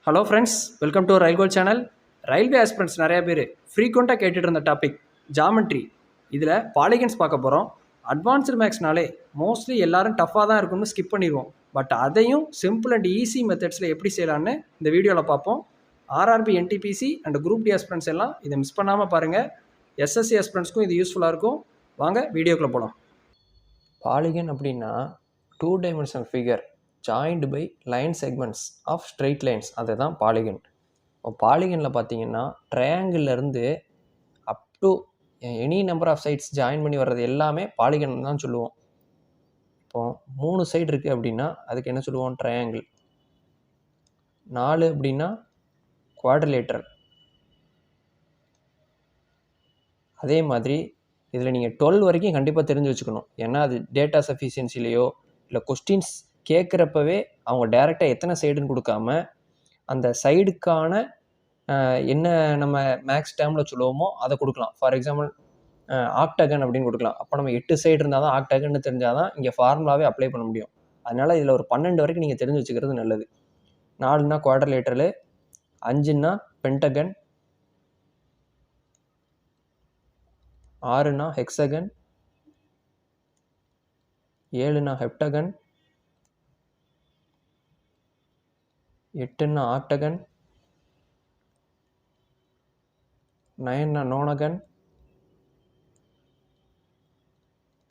Hello friends, welcome to ரயில்கோல் channel. Railway aspirants நிறைய பேர் ஃப்ரீக்வெண்ட்டாக கேட்டுட்டு இருந்த டாபிக் ஜாமெட்ரி. இதில் பாலிகன்ஸ் பார்க்க போகிறோம். அட்வான்ஸ்டு மேக்ஸ்னாலே மோஸ்ட்லி எல்லாரும் டஃப்பாக தான் இருக்கும்னு ஸ்கிப் பண்ணிடுவோம். பட் அதையும் சிம்பிள் அண்ட் ஈஸி மெத்தட்ஸில் எப்படி செய்யலான்னு இந்த வீடியோவில் பார்ப்போம். RRB, NTPC and group D aspirants எல்லாம் இதை மிஸ் பண்ணாமல் பாருங்கள். எஸ்எஸ்சி ஆஸ்பிரண்ட்ஸ்க்கும் இது யூஸ்ஃபுல்லாக இருக்கும். வாங்க வீடியோக்குள்ளே போகலாம். பாலிகன் அப்படின்னா 2-dimensional figure joined by line segments of straight lines, அதுதான் பாலிகன். இப்போ பாலிகனில் பார்த்தீங்கன்னா ட்ரையாங்கிள்லேருந்து up to any number of sides join பண்ணி வர்றது எல்லாமே பாலிகன் தான் சொல்லுவோம். இப்போது 3 சைடு இருக்குது அப்படின்னா அதுக்கு என்ன சொல்லுவோம்? ட்ரையாங்கிள். 4 அப்படின்னா குவாட்ரிலேட்டரல். அதே மாதிரி இதில் நீங்கள் 12 வரைக்கும் கண்டிப்பாக தெரிஞ்சு வச்சுக்கணும். ஏன்னா அது டேட்டா சஃபிஷியன்சிலேயோ இல்லை கொஸ்டின்ஸ் கேட்குறப்பவே அவங்க டைரெக்டாக எத்தனை சைடுன்னு கொடுக்காம அந்த சைடுக்கான என்ன நம்ம மேக்ஸ் டேர்மில் சொல்லுவோமோ அதை கொடுக்கலாம். ஃபார் எக்ஸாம்பிள் ஆக்டகன் அப்படின்னு கொடுக்கலாம். அப்போ நம்ம 8 சைடு இருந்தால் தான் ஆக்டகன்னு தெரிஞ்சால் தான் இங்கே ஃபார்முலாவே அப்ளை பண்ண முடியும். அதனால் இதில் ஒரு 12 வரைக்கும் நீங்கள் தெரிஞ்சு வச்சுக்கிறது நல்லது. 4னா குவாட்ரிலேட்டரலு, 5னா பென்டகன், 6னா ஹெக்ஸகன், 7னா ஹெப்டகன், 8னா ஆக்டகன், 9னா நோனகன்,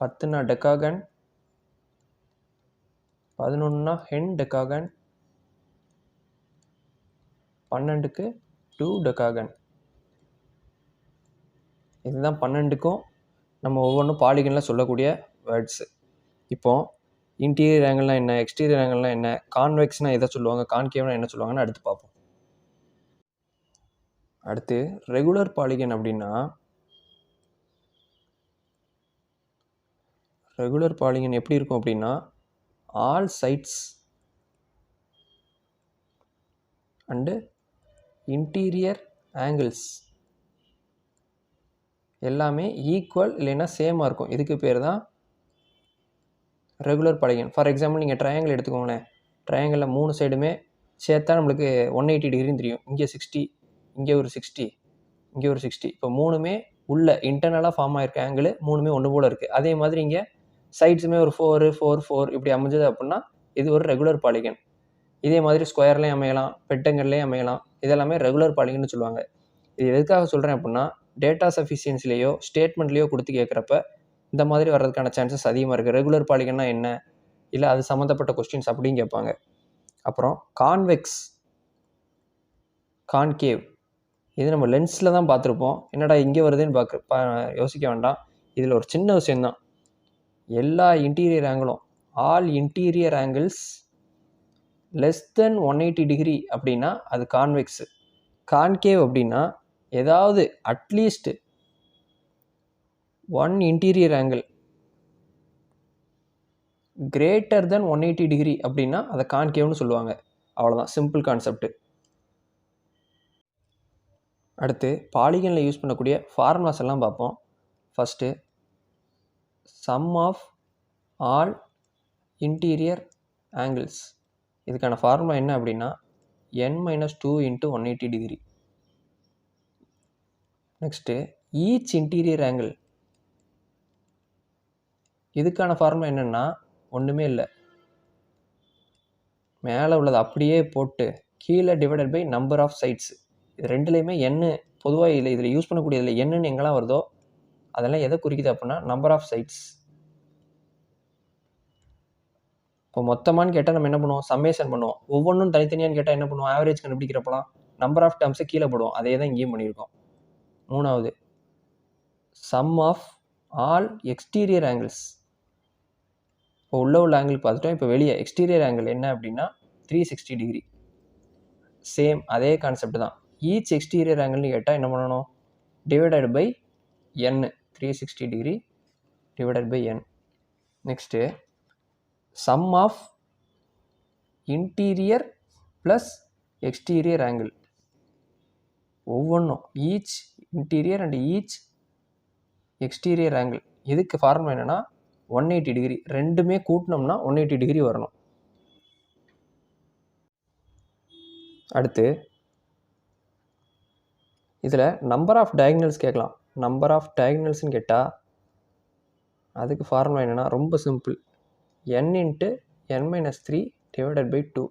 10னா டெக்காகன், 11னா ஹென் டெக்காகன், 12க்கு 2 டெக்காகன். இதுதான் 12க்கும் நம்ம ஒவ்வொன்றும் பாலிகனில் சொல்லக்கூடிய வேர்ட்ஸு. இப்போது இன்டீரியர் ஆங்கிள்னால் என்ன, எக்ஸ்டீரியர் ஆங்கிள்னால் என்ன, கான்வெக்ஸ்னால் எதை சொல்லுவாங்க, கான்கேவ்னா என்ன சொல்லுவாங்கன்னு அடுத்து பார்ப்போம். அடுத்து ரெகுலர் பாலிகன் அப்படின்னா, ரெகுலர் பாலிகன் எப்படி இருக்கும் அப்படின்னா, all sides and interior angles எல்லாமே ஈக்குவல் இல்லைன்னா சேமாக இருக்கும். இதுக்கு பேர் தான் ரெகுலர் பாலிகன். ஃபார் எக்ஸாம்பிள் நீங்கள் ட்ரையாங்கிள் எடுத்துக்கோங்களேன். ட்ரையாங்கிளில் 3 சைடுமே சேர்த்தா நம்மளுக்கு 180 டிகிரின்னு தெரியும். இங்கே 60, இங்கே ஒரு 60, இங்கே ஒரு 60. இப்போ 3மே உள்ள இன்டர்னலாக ஃபார்ம் ஆகிருக்க ஆங்கிள் 3மே ஒன்று போல் இருக்குது. அதே மாதிரி இங்கே சைட்ஸுமே ஒரு 4, 4, 4 இப்படி அமைஞ்சது அப்படின்னா இது ஒரு ரெகுலர் பாலிகன். இதே மாதிரி ஸ்கொயர்லேயும் அமையலாம், பெட்டங்கள்லேயும் அமையலாம். இதெல்லாமே ரெகுலர் பாலிகன்னு சொல்லுவாங்க. இது எதுக்காக சொல்கிறேன் அப்படின்னா, டேட்டா சஃபிஷியன்சிலேயோ ஸ்டேட்மெண்ட்லேயோ கொடுத்து கேட்குறப்ப இந்த மாதிரி வர்றதுக்கான சான்சஸ் அதிகமாக இருக்குது. ரெகுலர் பாலிகன்னா என்ன, இல்லை அது சம்மந்தப்பட்ட கொஸ்டின்ஸ் அப்படின்னு கேட்பாங்க. அப்புறம் கான்வெக்ஸ், கான்கேவ், இது நம்ம லென்ஸில் தான் பார்த்துருப்போம். என்னடா இங்கே வருதுன்னு யோசிக்க வேண்டாம். இதில் ஒரு சின்ன விஷயந்தான். எல்லா இன்டீரியர் ஆங்கிளும், all interior angles less than 180 degree அப்படின்னா அது கான்வெக்ஸு. கான்கேவ் அப்படின்னா ஏதாவது at least 1 interior angle greater than 180 degree அப்படின்னா அதை கான்கேவ்னு சொல்லுவாங்க. அவ்வளோதான், சிம்பிள் கான்செப்ட். அடுத்து பாலிகனில் யூஸ் பண்ணக்கூடிய ஃபார்முலாஸ் எல்லாம் பார்ப்போம். First sum of all interior angles. இதுக்கான ஃபார்முலா என்ன அப்படின்னா n-2 × 180 degree. Next each interior angle, இதுக்கான ஃபார்முலா என்னென்னா ஒன்றுமே இல்லை, மேலே உள்ளது அப்படியே போட்டு கீழே divided by number of sides. இது ரெண்டுலேயுமே எண்ணு பொதுவாக இல்லை, இதில் யூஸ் பண்ணக்கூடியதில் என்னன்னு எங்கெல்லாம் வருதோ அதெல்லாம் எதை குறிக்குது அப்படின்னா நம்பர் ஆஃப் சைட்ஸ். இப்போ மொத்தமானு கேட்டால் நம்ம என்ன பண்ணுவோம்? சம்மேஷன் பண்ணுவோம். ஒவ்வொன்றும் தனித்தனியான்னு கேட்டால் என்ன பண்ணுவோம்? ஆவரேஜ் கண்டுபிடிக்கிறப்பலாம் நம்பர் ஆஃப் டேர்ம்ஸை கீழே போடுவோம். அதே தான் இங்கேயும் பண்ணியிருக்கோம். 3வது sum of all exterior angles. இப்போ உள்ள ஆங்கிள் பார்த்துட்டோம். இப்போ வெளியே எக்ஸ்டீரியர் ஆங்கிள் என்ன அப்படின்னா 360 டிகிரி. சேம் அதே கான்செப்ட் தான். ஈச் எக்ஸ்டீரியர் ஆங்கிள்னு கேட்டால் என்ன பண்ணணும்? Divided by n, 360 degree divided by n. Next sum of interior plus exterior angle. ஒவ்வொன்றும் each interior and each exterior angle. இதுக்கு ஃபார்முலா என்னென்னா 180 டிகிரி. ரெண்டுமே கூட்டினோம்னா 180 டிகிரி வரணும். அடுத்து இதில் நம்பர் ஆஃப் டயக்னல்ஸ் கேட்கலாம். நம்பர் ஆஃப் டயக்னல்ஸ்னு கேட்டால் அதுக்கு ஃபார்முலா என்னென்னா ரொம்ப simple. n into n-3 divided by 2.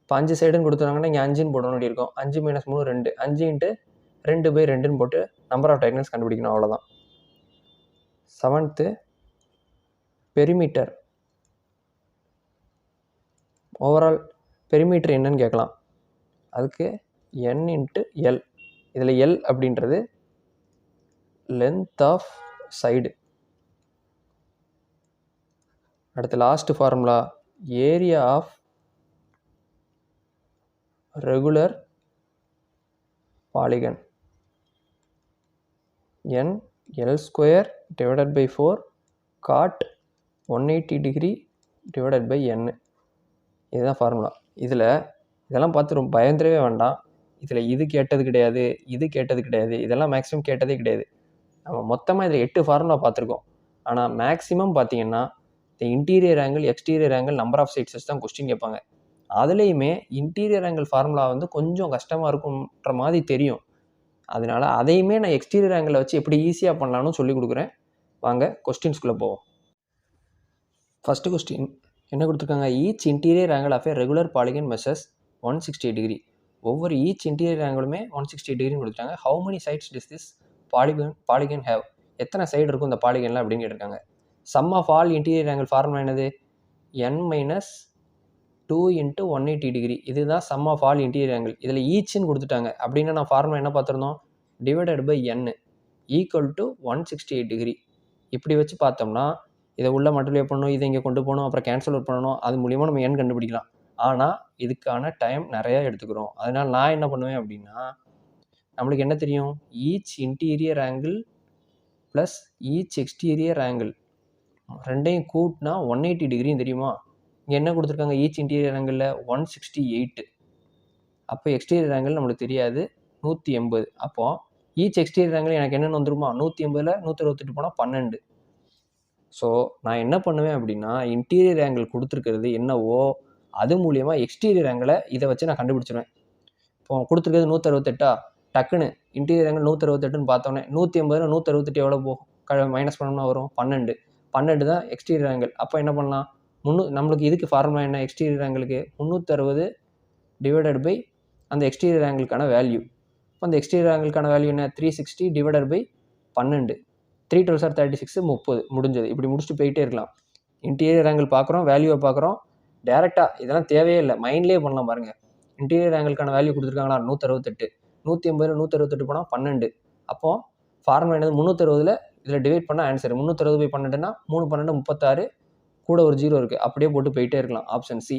இப்போ 5 சைடுன்னு கொடுத்துருவாங்கன்னா இங்கே 5ன்னு போடணும். அப்படி இருக்கும். 5 - 3 2. 5 இன்ட்டு 2/2ன்னு போட்டு நம்பர் ஆஃப் டயக்னல்ஸ் கண்டுபிடிக்கணும். அவ்வளோதான். 7th perimeter. ஓவரால் பெரிமீட்டர் என்னன்னு கேட்கலாம். அதுக்கு n இன்ட்டு எல். இதில் எல் அப்படின்றது லென்த் ஆஃப் சைடு. அடுத்து last formula area of regular polygon. n L square divided by 4 cot 180 degree divided by n. இதுதான் ஃபார்முலா. இதெல்லாம் பார்த்து ரொம்ப பயந்துடவே வேண்டாம். இதில் இது கேட்டது கிடையாது, இது கேட்டது கிடையாது, இதெல்லாம் மேக்ஸிமம் கேட்டதே கிடையாது. நம்ம மொத்தமாக இதில் 8 ஃபார்முலா பார்த்துருக்கோம். ஆனால் மேக்ஸிமம் பார்த்தீங்கன்னா இந்த interior angle, exterior angle, number of sides தான் கொஸ்டின் கேட்பாங்க. அதுலேயுமே இன்டீரியர் ஆங்கிள் ஃபார்முலா வந்து கொஞ்சம் கஷ்டமாக இருக்குன்ற மாதிரி தெரியும். அதனால அதையுமே நான் எக்ஸ்டீரியர் ஆங்கிளை வச்சு எப்படி ஈஸியாக பண்ணலான்னு சொல்லி கொடுக்குறேன். வாங்க கொஸ்டின்ஸ்குள்ளே போவோம். ஃபஸ்ட்டு கொஸ்டின் என்ன கொடுத்துருக்காங்க? Each interior angle of a regular polygon measures 160 degree. ஒவ்வொரு ஈச் இன்டீரியர் ஆங்கிளுமே 160 டிகிரின்னு கொடுத்துட்டாங்க. How many sides this this polygon have? எத்தனை சைடு இருக்கும் இந்த பாலிகனில் அப்படின்னு கேட்டிருக்காங்க. Sum of all interior angle formula என்னது? n-2 into 180 degree. இதுதான் sum of all interior angle. இதில் ஈச்சுன்னு கொடுத்துட்டாங்க. அப்படின்னா நான் ஃபார்முலா என்ன பார்த்துருந்தோம்? Divided by n equal to 168 degree. இப்படி வச்சு பார்த்தோம்னா இதை உள்ள மல்டிப்ளை பண்ணணும், இதை இங்கே கொண்டு போகணும், அப்புறம் கேன்சல் அவுட் பண்ணணும். அது மூலிமா நம்ம n கண்டுபிடிக்கலாம். ஆனால் இதுக்கான டைம் நிறையா எடுத்துக்கிறோம். அதனால் நான் என்ன பண்ணுவேன் அப்படின்னா, நம்மளுக்கு என்ன தெரியும்? Each interior angle plus each exterior angle ரெண்டையும் கூட்டினா 180 டிகிரியும் தெரியுமா? இங்கே என்ன கொடுத்துருக்காங்க? ஈச் இன்டீரியர் ஆங்கிளில் 168. அப்போ எக்ஸ்டீரியர் ஆங்கிள் நம்மளுக்கு தெரியாது, 180. அப்போது ஈச் எக்ஸ்டீரியர் ஆங்கிள் எனக்கு என்னென்னு வந்துருமா? 180ல் 168 போனால் 12. ஸோ நான் என்ன பண்ணுவேன் அப்படின்னா, இன்டீரியர் ஆங்கிள் கொடுத்துருக்கிறது என்னவோ அது மூலிமா எக்ஸ்டீரியர் ஆங்கிளை இதை வச்சு நான் கண்டுபிடிச்சிருவேன். இப்போ கொடுத்துருக்கிறது 168. டக்குன்னு இன்டீரியர் ஆங்கிள் 168ன்னு பார்த்தோன்னே 180ல் 168 எவ்வளோ போகும்? மைனஸ் பண்ணோம்னா வரும் 12. 12 தான் எக்ஸ்டீரியர் ஆங்கிள். அப்போ என்ன பண்ணலாம்? நம்மளுக்கு இதுக்கு ஃபார்முலா என்ன? எக்ஸ்டீரியர் ஆங்கிளுக்கு 360 டிவைடட் பை அந்த எக்ஸ்டீரியர் ஆங்கிளுக்கான வேல்யூ. இப்போ அந்த எக்ஸ்டீரியர் ஆங்கிளுக்கான வேல்யூ என்ன? 360 டிவைடட் பை 12. 3 12 சார் 36, 30. முடிஞ்சது. இப்படி முடிச்சுட்டு போயிட்டே இருக்கலாம். இன்டீரியர் ஆங்கிள் பார்க்குறோம், வேல்யூவை பார்க்குறோம். டேரெக்டாக இதெல்லாம் தேவையே இல்லை, மைண்ட்லேயே பண்ணலாம் பாருங்கள். இன்டீரியர் ஆங்கிளுக்கான வேல்யூ கொடுத்துருக்காங்களா? 168. 180ல் 168 போனால் 12. அப்போது ஃபார்முலா என்னது? 360ல் இதில் டிவைட் பண்ணால் ஆன்சர் 360 பை 12னா 3 12 36, கூட ஒரு 0 இருக்குது. அப்படியே போட்டு போயிட்டே இருக்கலாம். Option C.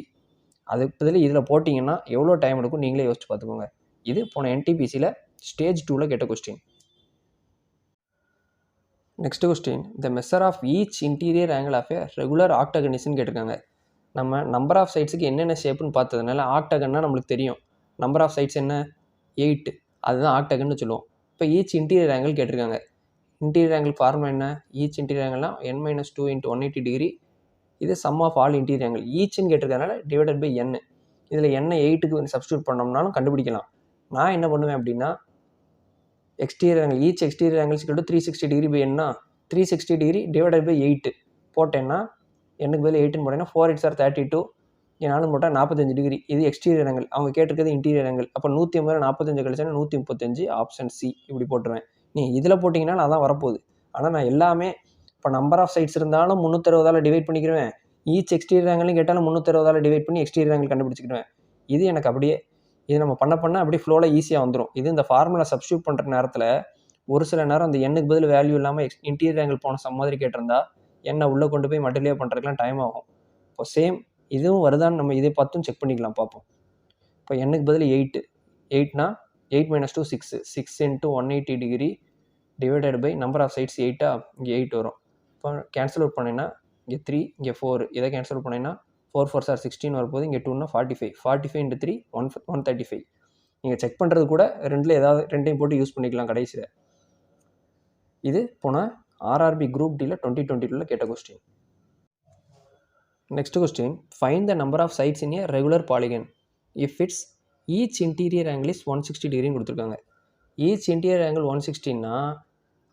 அதுக்கு பதில் இதில் போட்டிங்கன்னா எவ்வளோ டைம் எடுக்கும் நீங்களே யோசிச்சு பார்த்துக்கோங்க. இது போன NTPCயில் ஸ்டேஜ் 2ல் கேட்ட question. Next question, the measure of each interior angle of a regular ஆக்டகனிஸ்ன்னு கேட்டிருக்காங்க. நம்ம நம்பர் ஆஃப் சைட்ஸுக்கு என்னென்ன ஷேப்புன்னு பார்த்ததுனால ஆக்டகன்னா நம்மளுக்கு தெரியும். நம்பர் ஆஃப் சைட்ஸ் என்ன? 8. அதுதான் ஆக்டகன்னு சொல்லுவோம். இப்போ ஈச் இன்டீரியர் ஆங்கிள் கேட்டிருக்காங்க. இன்டீரியர் ஆங்கிள் ஃபார்முலா என்ன? ஈச் இன்டீரியர் ஆங்கிள்னா n-2 இன்ட்டு 180 டிகிரி. இது sum of all interior angle. ஈச்சுன்னு கேட்டிருக்கனால டிவைடட் பை n. இதில் n 8க்கு சப்ஸ்டியூட் பண்ணோம்னாலும் கண்டுபிடிக்கலாம். நான் என்ன பண்ணுவேன் அப்படின்னா, exterior angle each exterior angles equal to 360 degree by என்ன? 360 டிகிரி டிவைடட் பை 8 போட்டேன்னா எனக்கு பதில் 8ன்னு போட்டேன்னா 4 8 சார் 32, இங்கே 4 போட்டால் 45 டிகிரி. இது எக்ஸ்டீரியர் ஆங்கிள். அவங்க கேட்டிருக்கிறது இன்டீரியர் ஆங்கிள். அப்போ 180 45 கழிச்சா 135. Option C. இப்படி போட்டுருவேன். நீ இதில் போட்டிங்கன்னா நான் தான் வரப்போகுது. ஆனால் நான் எல்லாமே இப்போ நம்பர் ஆஃப் சைட்ஸ் இருந்தாலும் 360ஆல் டிவைட் பண்ணிக்கிடுவேன். ஈச் எக்ஸ்டீரியர் ஆங்கிளும் கேட்டாலும் 360ஆல் டிவைட் பண்ணி எக்ஸ்டீரியர் ஆங்கிள் கண்டுபிடிச்சிக்கிடுவேன். இது எனக்கு அப்படியே இது நம்ம பண்ண அப்படியே ஃப்ளோவில் ஈஸியாக வந்துடும். இது இந்த ஃபார்முலா சப்ஸ்டியூட் பண்ணுற நேரத்தில் ஒரு சில நேரம் அந்த எண்ணுக்கு பதில் வேல்யூ இல்லாமல் இன்டீரியர் ஆங்கிள் போன சம் மாதிரி கேட்டிருந்தா என்ன உள்ளே கொண்டு போய் மல்டிப்ளை பண்ணுறதுக்குலாம் டைம் ஆகும். இப்போ சேம் இதுவும் வருதான்னு நம்ம இதை பார்த்தும் செக் பண்ணிக்கலாம், பார்ப்போம். இப்போ எண்ணுக்கு பதில் 8னா 8 - 2 6. 6 into 180 degree divided by number of sides 8. இங்கே 8 வரும். இப்போ கேன்சல் அவுட் பண்ணிங்கன்னா இங்கே 3, இங்கே 4. இதை கேன்சல் அவுட் பண்ணிங்கன்னா 4 4 சார் 16 வரப்போது. இங்கே 2னா 45. 45 இன்ட்டு 3 135. நீங்கள் செக் பண்ணுறது கூட ரெண்டில் ஏதாவது ரெண்டையும் போட்டு யூஸ் பண்ணிக்கலாம் கடைசியில். இது போன RRB குரூப் டியில் 2022 கேட்ட question. Next question, find the number of sides in a regular polygon if it's each interior angle is 160 டிகிரின்னு கொடுத்துருக்காங்க. ஈச் இன்டீரியர் ஆங்கிள் 160ன்னா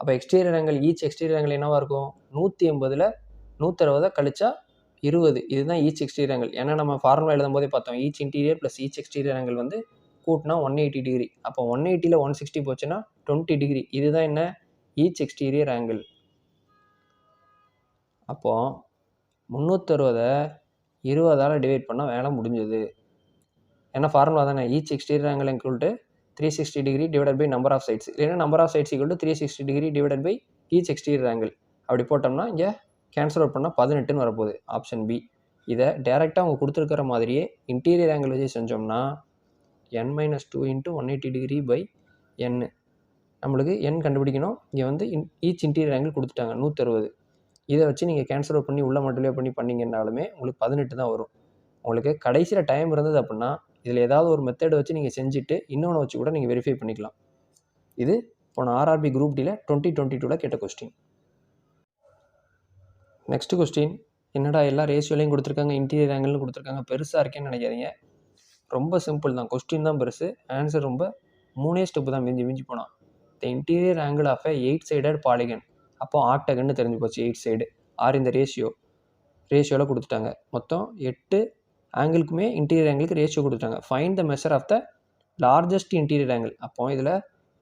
அப்போ exterior angle each exterior angle என்னவாக இருக்கும்? 180ல் 160 கழிச்சா 20. இதுதான் ஈச் எக்ஸ்டீரியர் ஆங்கிள். ஏன்னா நம்ம ஃபார்முலா எழுதும் போதே பார்த்தோம், each interior plus each exterior angle வந்து கூட்டினா 180 டிகிரி. அப்போ 180ல் 160 போச்சுன்னா 20 டிகிரி. இதுதான் என்ன? Each exterior angle. அப்போது 360 20ஆல் டிவைட் பண்ணால் வேலை முடிஞ்சது. ஏன்னா ஃபார்முலா தானே, each exterior angle equal to 360 degree divided by number of sides. இல்லைன்னா number of sides equal to 360 degree divided by each exterior angle. அப்படி போட்டோம்னா இங்கே கேன்சல் அவுட் பண்ணால் 18ன்னு வரப்போகுது. Option B. இதை டேரெக்டாக அவங்க கொடுத்துருக்கிற மாதிரியே இன்டீரியர் ஆங்கிள் வச்சு செஞ்சோம்னா n-2 × 180 டிகிரி பை n. நம்மளுக்கு n கண்டுபிடிக்கணும். இங்கே வந்து ஈச் இன்டீரியர் ஆங்கிள் கொடுத்துட்டாங்க 160. இதை வச்சு நீங்கள் கேன்சல் அவுட் பண்ணி உள்ள மல்டிப்ளை பண்ணிங்கன்னாலுமே உங்களுக்கு 18 தான் வரும். உங்களுக்கு கடைசியில் டைம் இருந்தது அப்படின்னா இதில் ஏதாவது ஒரு மெத்தட் வச்சு நீங்கள் செஞ்சுட்டு இன்னொன்று வச்சு கூட நீங்கள் வெரிஃபை பண்ணிக்கலாம். இது போன ஆர்ஆர்பி குரூப் டியில் 2022 கேட்ட கொஸ்டின். நெக்ஸ்ட் கொஸ்டின், என்னடா எல்லா ரேஷியோலையும் கொடுத்துருக்காங்க, இன்டீரியர் ஆங்கிள்னு கொடுத்துருக்காங்க, பெருசாக இருக்கேன்னு நினைக்காதீங்க. ரொம்ப சிம்பிள் தான். கொஸ்டின் தான் பெருசு, ஆன்சர் ரொம்ப 3 ஸ்டெப்பு தான் மிஞ்சி போனால். The interior angle of 8 sided polygon. அப்போ ஆக்டகன்னு தெரிஞ்சு போச்சு. 8 சைடு ஆர் இந்த ரேஷியோவில் கொடுத்துட்டாங்க. மொத்தம் 8 ஆங்கிளுக்குமே இன்டீரியர் ஆங்கிளுக்கு ரேஷியோ கொடுத்துட்டாங்க. Find the measure of the largest interior angle. அப்போ இதில்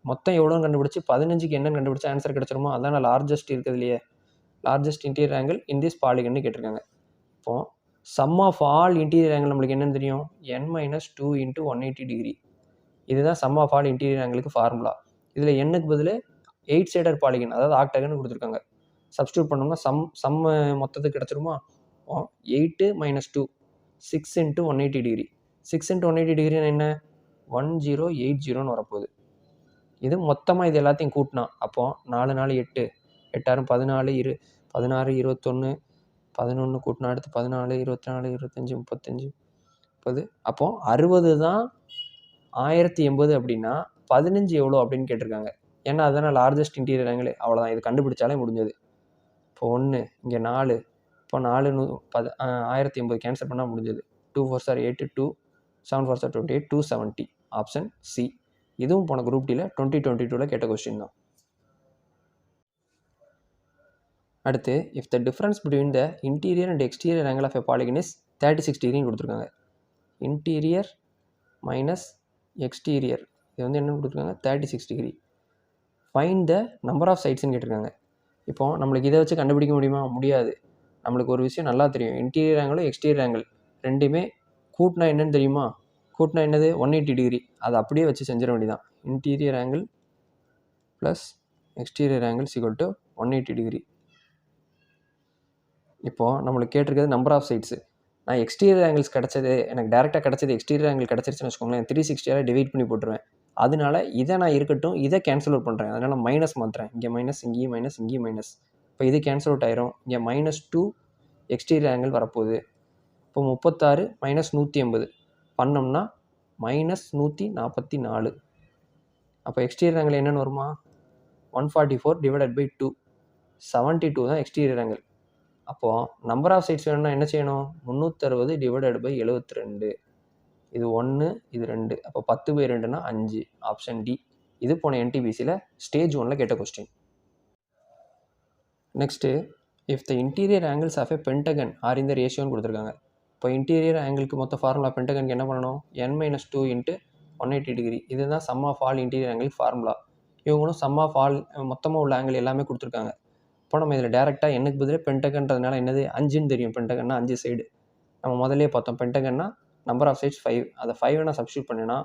மொத்தம் எவ்வளோன்னு கண்டுபிடிச்சி 15க்கு என்னன்னு கண்டுபிடிச்சா ஆன்சர் கிடச்சிருமோ. அதான் லார்ஜஸ்ட் இருக்கிறதுலையே largest interior angle in this பாலிகன்னு கேட்டிருக்காங்க. இப்போது sum of all interior angle நம்மளுக்கு என்னென்னு தெரியும்? n-2 × 180 degree. இதுதான் சம் ஆஃப் ஆல் இன்டீரியர் ஆங்கிளுக்கு ஃபார்முலா. இதில் என்னுக்கு பதில் 8 சைடர் பாலிகன், அதாவது ஆக்டகன்னு கொடுத்துருக்காங்க. சப்ஸ்டியூட் பண்ணோம்னா சம் மொத்தத்துக்கு கிடச்சிருமா? 8 - 2 6 × 180 டிகிரி. 6 × 180 டிகிரி என்ன? 1080ன்னு வரப்போகுது. இது மொத்தமாக இது எல்லாத்தையும் கூட்டினா அப்போது 4 4 8 8 14 16 21 11 கூட்டினா அடுத்து 14 24 25 35 30. அப்போது 60 தான் 1080 அப்படின்னா 15 எவ்வளோ அப்படின்னு கேட்டிருக்காங்க. ஏன்னா அதுதான் லார்ஜஸ்ட் இன்டீரியர் ஆங்கிள். அவ்வளோதான், இது கண்டுபிடிச்சாலே முடிஞ்சது. இப்போ 1 இங்கே 4, இப்போ 4 1080 கேன்சல் பண்ணால் முடிஞ்சது. 2 4 are 8 2 7 4 are 28 270. Option C. இதுவும் போன குரூப் டியில் 2022 கேட்ட கொஸ்டின் தான். அடுத்து, if the difference between the interior and exterior angle of a polygon is 36 டிகிரின்னு கொடுத்துருக்காங்க. இன்டீரியர் மைனஸ் எக்ஸ்டீரியர், இது வந்து என்ன கொடுத்துருக்காங்க? 36 degree. Find the number of சைட்ஸ்ன்னு கேட்டிருக்காங்க. இப்போது நம்மளுக்கு இதை வச்சு கண்டுபிடிக்க முடியுமா? முடியாது. நம்மளுக்கு ஒரு விஷயம் நல்லா தெரியும், இன்டீரியர் ஆங்கிளும் எக்ஸ்டீரியர் ஆங்கிள் ரெண்டுமே கூட்டினா என்னன்னு தெரியுமா? கூட்டினா என்னது? 180 டிகிரி. அதை அப்படியே வச்சு செஞ்சிட வேண்டியதான். Interior angle plus exterior angle equal to 180 degree. இப்போது நம்மளுக்கு கேட்டிருக்கிறது நம்பர் ஆஃப் சைட்ஸு. நான் எக்ஸ்டீரியர் ஆங்கிள்ஸ் கிடச்சது, எனக்கு டேரெக்டாக கிடச்சது எக்ஸ்டீரியர் ஆங்கிள் கிடச்சிருச்சுன்னு வச்சுக்கோங்களேன், 360 டிவைட் பண்ணி போட்டுருவேன். அதனால இதை நான் இருக்கட்டும், இதை கேன்சல் அவுட் பண்ணுறேன். அதனால் மைனஸ் மாற்றுறேன். இங்கே மைனஸ், இங்கேயும் மைனஸ், இங்கேயும் மைனஸ். இப்போ இது கேன்சல் அவுட் ஆயிரும். இங்கே -2 எக்ஸ்டீரியர் ஆங்கிள் வரப்போகுது. இப்போ 36 - 180 பண்ணோம்னா -144. அப்போ எக்ஸ்டீரியர் ஆங்கிள் என்னென்னு வருமா? 144 டிவைடட் பை 2 72 தான் எக்ஸ்டீரியர் ஆங்கிள். அப்போது நம்பர் ஆஃப் சைட்ஸ் வேணும்னா என்ன செய்யணும்? 360 டிவைடட் பை 72. இது 1, இது 2. அப்போ 10/2ன்னா 5. Option D. இது போன என்டிபிசியில் ஸ்டேஜ் 1ல் கேட்ட question. Next, if the interior angles of a pentagon are இந்த ரேஷியோன்னு கொடுத்துருக்காங்க. இப்போ இன்டீரியர் ஆங்கிளுக்கு மொத்த ஃபார்முலா பென்டகனுக்கு என்ன பண்ணணும்? n-2 × 180 degree. இதுதான் sum of all interior angle formula. இவங்களும் சம் ஆஃப் ஆல் மொத்தமாக உள்ள ஆங்கிள் எல்லாமே கொடுத்துருக்காங்க. இப்போ நம்ம இதில் டேரெக்டாக என்னுக்கு பதில் பென்டகன்றதுனால என்னது? 5ன்னு தெரியும். பென்டகன்னா 5 சைடு. நம்ம முதல்லே பார்த்தோம், பென்டகன்னா நம்பர் ஆஃப் சைட்ஸ் 5. அதை 5 நான் சப்ஸ்டியூட் பண்ணினா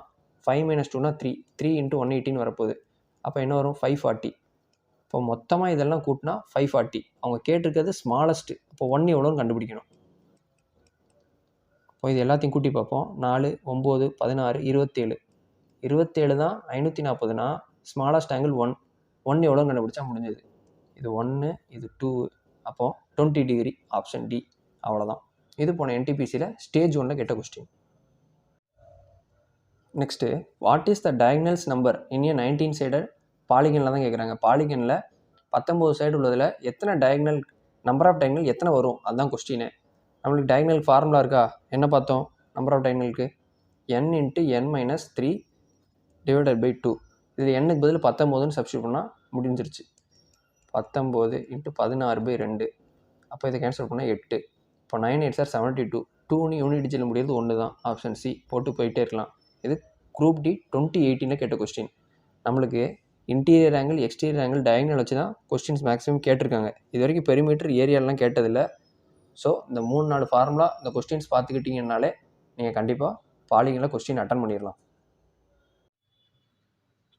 5 - 2னா 3 3 × 180ன்னு வரப்போகுது. அப்போ என்ன வரும்? 540. இப்போ மொத்தமாக இதெல்லாம் கூட்டினா 540. அவங்க கேட்டிருக்கிறது ஸ்மாலஸ்ட்டு. இப்போ 1 எவ்வளோன்னு கண்டுபிடிக்கணும். இப்போ இது எல்லாத்தையும் கூட்டி பார்ப்போம். 4 9 16 27. 27 தான் 540னா ஸ்மாலஸ்ட் ஆங்கிள் 1. 1 எவ்வளோன்னு கண்டுபிடிச்சா முடிஞ்சது. இது 1, இது 2. அப்போது 20 டிகிரி. Option D. அவ்வளோதான். இது போன என்டிபிசியில் ஸ்டேஜ் 1ல் கேட்ட question. Next, what is the diagonals number in a 19 sided பாலிகனில் தான் கேட்குறாங்க. பாலிகனில் 19 சைடு உள்ளதில் எத்தனை டயக்னல், நம்பர் ஆஃப் டயக்னல் எத்தனை வரும்? அதுதான் கொஸ்டினு. நம்மளுக்கு டயக்னல் ஃபார்முலா இருக்கா? என்ன பார்த்தோம் நம்பர் ஆஃப் டயக்னலுக்கு? n into n minus 3 divided by 2. இதில் எண்ணுக்கு பதில் 19ன்னு சப்ஸ்டியூட் பண்ணால் முடிஞ்சிருச்சு. 19 இன்ட்டு 16/2. அப்போ இதை கேன்சல் பண்ணால் 8. இப்போ 9 8 சார் 72. 2ன்னு யூனிட் டிஜிட்டில் முடியாது ஒன்று தான். ஆப்ஷன் சி போட்டு போயிட்டே இருக்கலாம். இது குரூப் டி 2018 கேட்ட கொஸ்டின். நம்மளுக்கு interior angle, exterior angle, diagonal வச்சு தான் கொஸ்டின்ஸ் மேக்ஸிமம் கேட்டிருக்காங்க. இது வரைக்கும் பெரிமீட்டர், ஏரியாலாம் கேட்டதில்லை. ஸோ இந்த 3-4 ஃபார்முலா இந்த கொஸ்டின்ஸ் பார்த்துக்கிட்டிங்கனாலே நீங்கள் கண்டிப்பாக பாலிகனில் கொஸ்டின் அட்டன் பண்ணிடலாம்.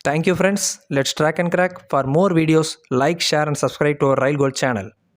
Thank you friends. Let's track and crack. For more videos, like, share and subscribe to our Rail Gold channel.